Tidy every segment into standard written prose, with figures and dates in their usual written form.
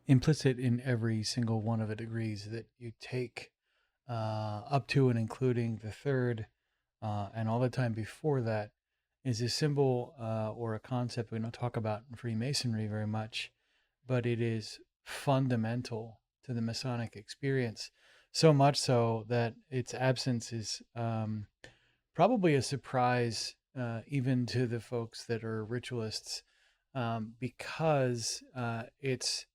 implicit in every single one of the degrees that you take, up to and including the third, and all the time before that, is a symbol or a concept we don't talk about in Freemasonry very much, but it is fundamental to the Masonic experience. So much so that its absence is probably a surprise, even to the folks that are ritualists, because uh, it's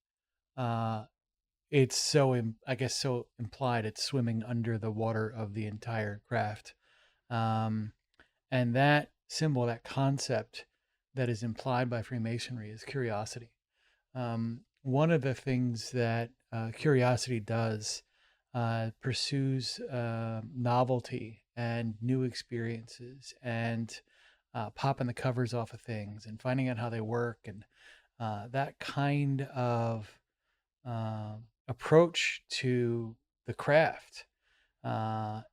so I guess so implied. It's swimming under the water of the entire craft, um, and that symbol, that concept that is implied by Freemasonry is curiosity. One of the things that curiosity does, pursues novelty and new experiences and popping the covers off of things and finding out how they work, and that kind of uh, approach to the craft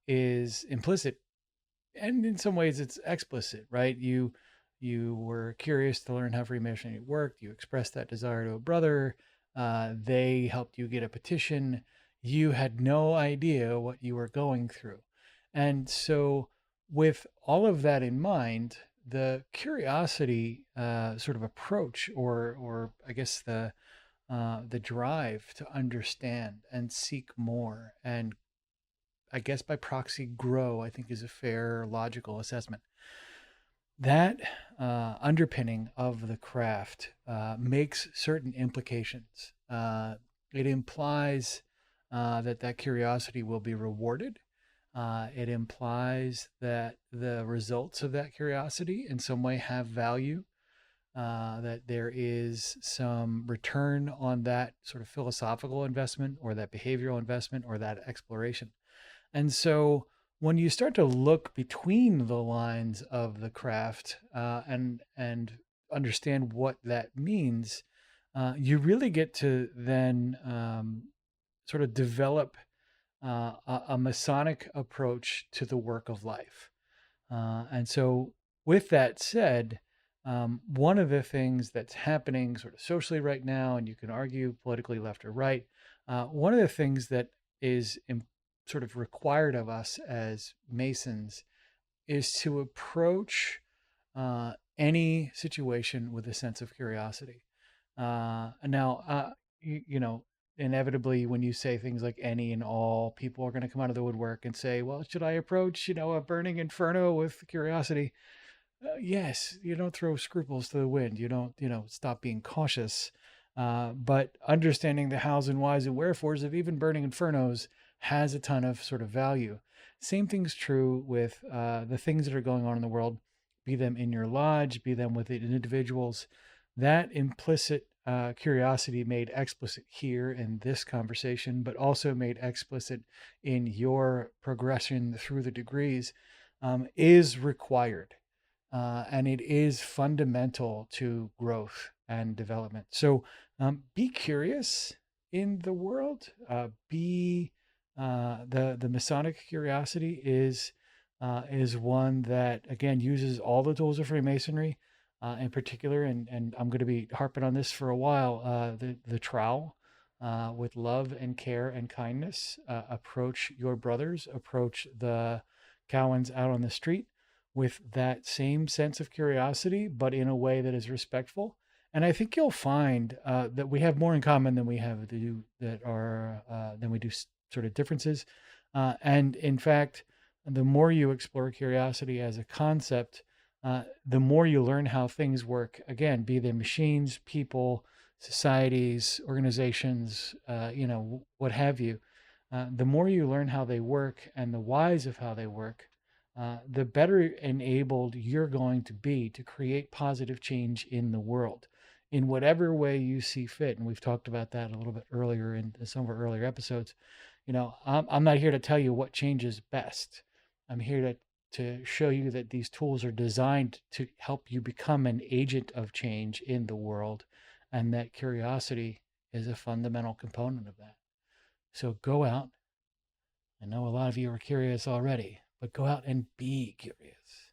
is implicit, and in some ways it's explicit, right? You were curious to learn how Freemasonry worked. You expressed that desire to a brother. They helped you get a petition. You had no idea what you were going through. And so, with all of that in mind, the curiosity sort of approach, or I guess the drive to understand and seek more, and I guess by proxy grow, I think is a fair logical assessment. That underpinning of the craft makes certain implications. It implies that curiosity will be rewarded. It implies that the results of that curiosity in some way have value, that there is some return on that sort of philosophical investment or that behavioral investment or that exploration. And so when you start to look between the lines of the craft, and understand what that means, you really get to then sort of develop a Masonic approach to the work of life. And so, with that said, one of the things that's happening sort of socially right now, and you can argue politically left or right, one of the things that is sort of required of us as Masons is to approach any situation with a sense of curiosity. Now, you know, inevitably, when you say things like any and all, people are going to come out of the woodwork and say, well, should I approach, a burning inferno with curiosity? Yes, you don't throw scruples to the wind. You don't, stop being cautious. But understanding the hows and whys and wherefores of even burning infernos has a ton of sort of value. Same thing's true with the things that are going on in the world, be them in your lodge, be them with individuals. That implicit curiosity made explicit here in this conversation, but also made explicit in your progression through the degrees, is required, and it is fundamental to growth and development. So be curious in the world. Be the Masonic curiosity is one that again uses all the tools of Freemasonry, in particular, and I'm going to be harping on this for a while. The trowel. With love and care and kindness, approach your brothers, approach the Cowans out on the street with that same sense of curiosity, but in a way that is respectful. And I think you'll find that we have more in common than we have than we do sort of differences. And in fact, the more you explore curiosity as a concept, the more you learn how things work. Again, be they machines, people, societies, organizations, what have you. The more you learn how they work and the whys of how they work, the better enabled you're going to be to create positive change in the world in whatever way you see fit. And we've talked about that a little bit earlier in some of our earlier episodes. I'm not here to tell you what change is best. I'm here to show you that these tools are designed to help you become an agent of change in the world, and that curiosity is a fundamental component of that. So go out. I know a lot of you are curious already, but go out and be curious.